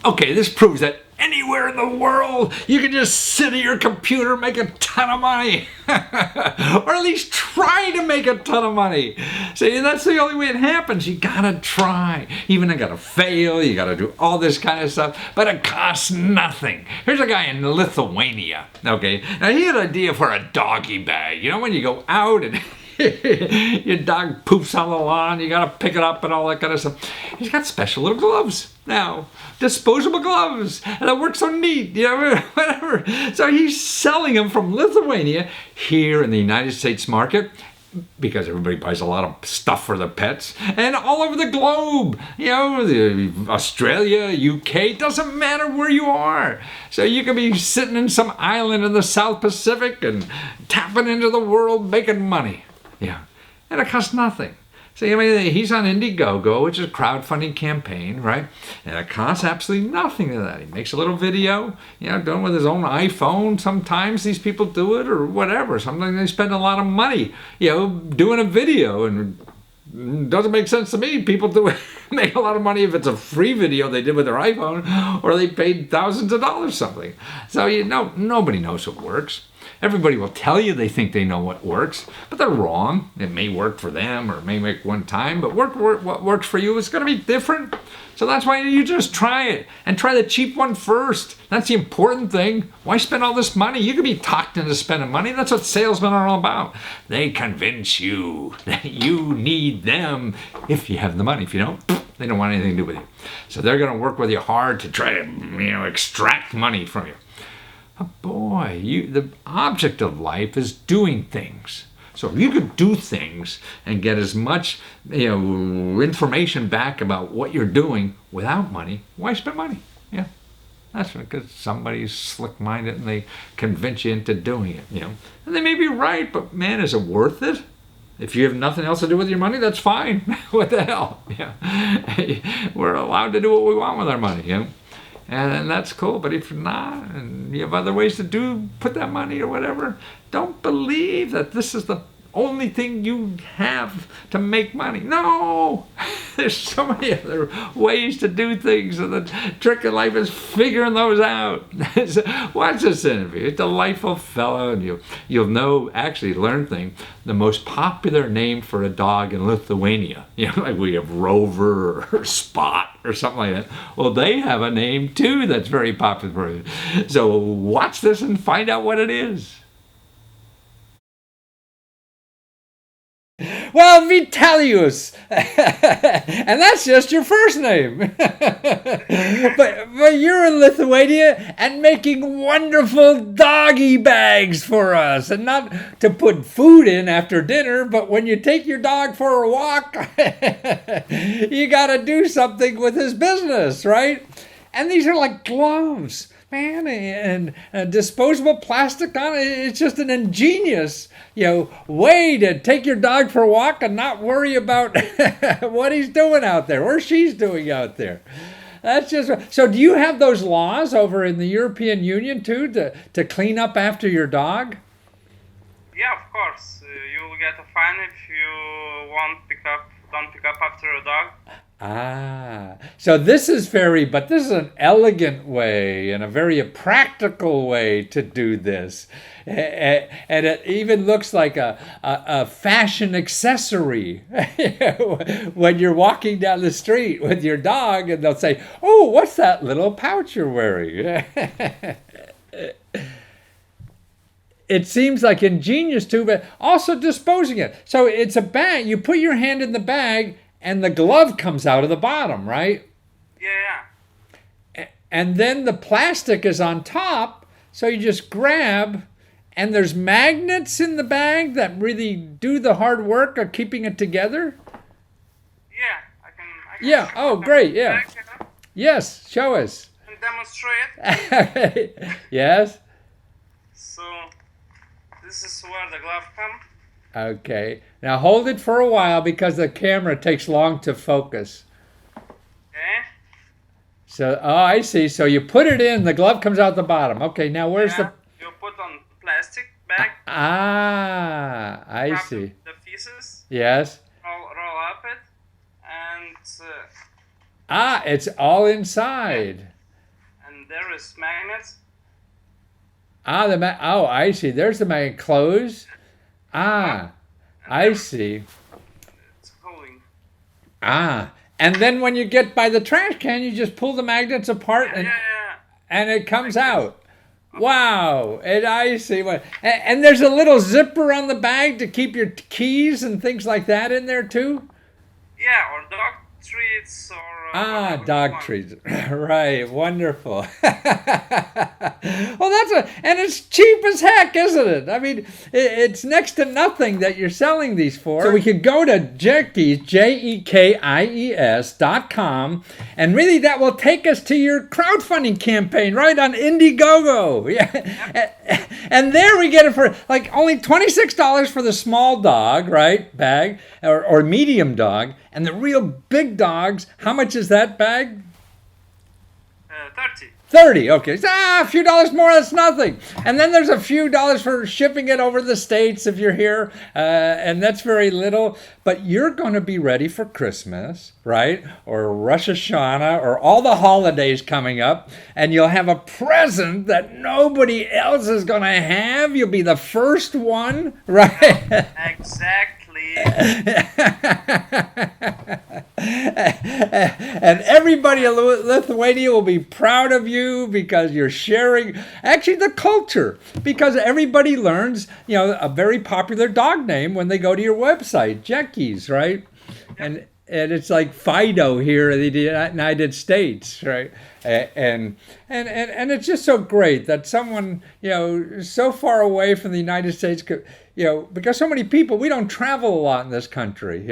Okay, this proves that anywhere in the world you can just sit at your computer, make a ton of money, or at least try to make a ton of money. See, that's the only way it happens. You gotta try. Even you gotta fail. You gotta do all this kind of stuff, but it costs nothing. Here's a guy in Lithuania. Okay, now he had an idea for a doggy bag. You know, when you go out and your dog poops on the lawn, you gotta pick it up and all that kind of stuff. He's got special little gloves now, disposable gloves, and it works so neat, you know, whatever. So he's selling them from Lithuania here in the United States market, because everybody buys a lot of stuff for their pets, and all over the globe, you know, Australia, UK, doesn't matter where you are. So you could be sitting in some island in the South Pacific and tapping into the world, making money. Yeah, and it costs nothing. See, I mean, he's on Indiegogo, which is a crowdfunding campaign, right? And it costs absolutely nothing to that. He makes a little video, you know, done with his own iPhone. Sometimes these people do it, or whatever. Sometimes they spend a lot of money, you know, doing a video, and it doesn't make sense to me. People do make a lot of money if it's a free video they did with their iPhone, or they paid thousands of dollars something. So, you know, nobody knows what works. Everybody will tell you they think they know what works, but they're wrong. It may work for them, or it may work one time, but what works for you is going to be different. So that's why you just try it, and try the cheap one first. That's the important thing. Why spend all this money? You can be talked into spending money. That's what salesmen are all about. They convince you that you need them if you have the money. If you don't, they don't want anything to do with you. So they're going to work with you hard to try to, you know, extract money from you. But boy, the object of life is doing things. So if you could do things and get as much, you know, information back about what you're doing without money, why spend money? Yeah, that's because somebody's slick-minded and they convince you into doing it, you know. And they may be right, but man, is it worth it? If you have nothing else to do with your money, that's fine. What the hell? Yeah, we're allowed to do what we want with our money, you know. And that's cool, but if not, and you have other ways to put that money or whatever, don't believe that this is the only thing you have to make money. No! There's so many other ways to do things, and the trick of life is figuring those out. So watch this interview. A delightful fellow, and you'll learn things. The most popular name for a dog in Lithuania, you know, like we have Rover or Spot or something like that. Well, they have a name too that's very popular. So watch this and find out what it is. Well, Vitalius, and that's just your first name. but you're in Lithuania and making wonderful doggy bags for us, and not to put food in after dinner, but when you take your dog for a walk, you got to do something with his business, right? And these are like gloves, man, and disposable plastic on it. It's just an ingenious, you know, way to take your dog for a walk and not worry about what he's doing out there or she's doing out there. That's just so. Do you have those laws over in the European Union too to clean up after your dog? Yeah, of course. You will get a fine if you don't pick up after a dog. So this is an elegant way and a very practical way to do this. And it even looks like a fashion accessory when you're walking down the street with your dog, and they'll say, "Oh, what's that little pouch you're wearing?" It seems like ingenious too, but also disposing it. So it's a bag. You put your hand in the bag, and the glove comes out of the bottom, right? Yeah. And then the plastic is on top, so you just grab, and there's magnets in the bag that really do the hard work of keeping it together? Yeah, I can yeah, oh, great, yeah. Yes, show us. And demonstrate. Yes? So, this is where the glove comes. Okay. Now hold it for a while because the camera takes long to focus. Okay. So, oh, I see. So you put it in, the glove comes out the bottom. Okay, now where's You put on plastic bag. I see. The pieces. Yes. Roll up it, and. It's all inside. there is magnets. Ah, oh, I see. There's the magnet. Close. Ah, I see. It's holding. Ah, and then when you get by the trash can, you just pull the magnets apart and it comes out. Wow, and I see. And there's a little zipper on the bag to keep your keys and things like that in there too? Yeah, or dog treats or... whatever you dog want. treats. Right, wonderful. Well, and it's cheap as heck, isn't it? I mean, it's next to nothing that you're selling these for. So we could go to Jekies, JEKIES.com, and really that will take us to your crowdfunding campaign, right, on Indiegogo. Yeah. And there we get it for like only $26 for the small dog, right, bag, or medium dog. And the real big dogs, how much is that bag? 30. 30, okay. So, a few dollars more, that's nothing. And then there's a few dollars for shipping it over the States if you're here, and that's very little. But you're going to be ready for Christmas, right? Or Rosh Hashanah, or all the holidays coming up, and you'll have a present that nobody else is going to have. You'll be the first one, right? Exactly. And everybody in Lithuania will be proud of you because you're sharing actually the culture, because everybody learns, a very popular dog name when they go to your website, Jekies, right? And it's like Fido here in the United States, right? And it's just so great that someone, so far away from the United States could, because so many people, we don't travel a lot in this country,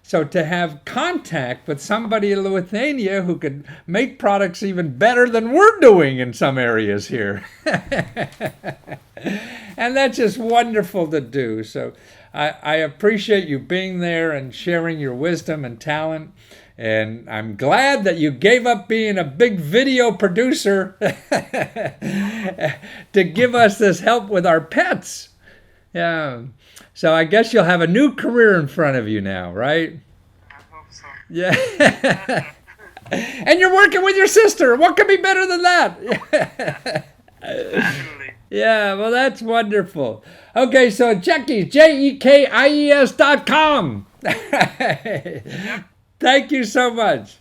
So to have contact with somebody in Lithuania who could make products even better than we're doing in some areas here. And that's just wonderful to do. So I appreciate you being there and sharing your wisdom and talent. And I'm glad that you gave up being a big video producer to give us this help with our pets. Yeah. So I guess you'll have a new career in front of you now, right? I hope so. Yeah. And you're working with your sister. What could be better than that? Definitely. Yeah, well, that's wonderful. Okay, so Jekies, JEKIES.com. Thank you so much.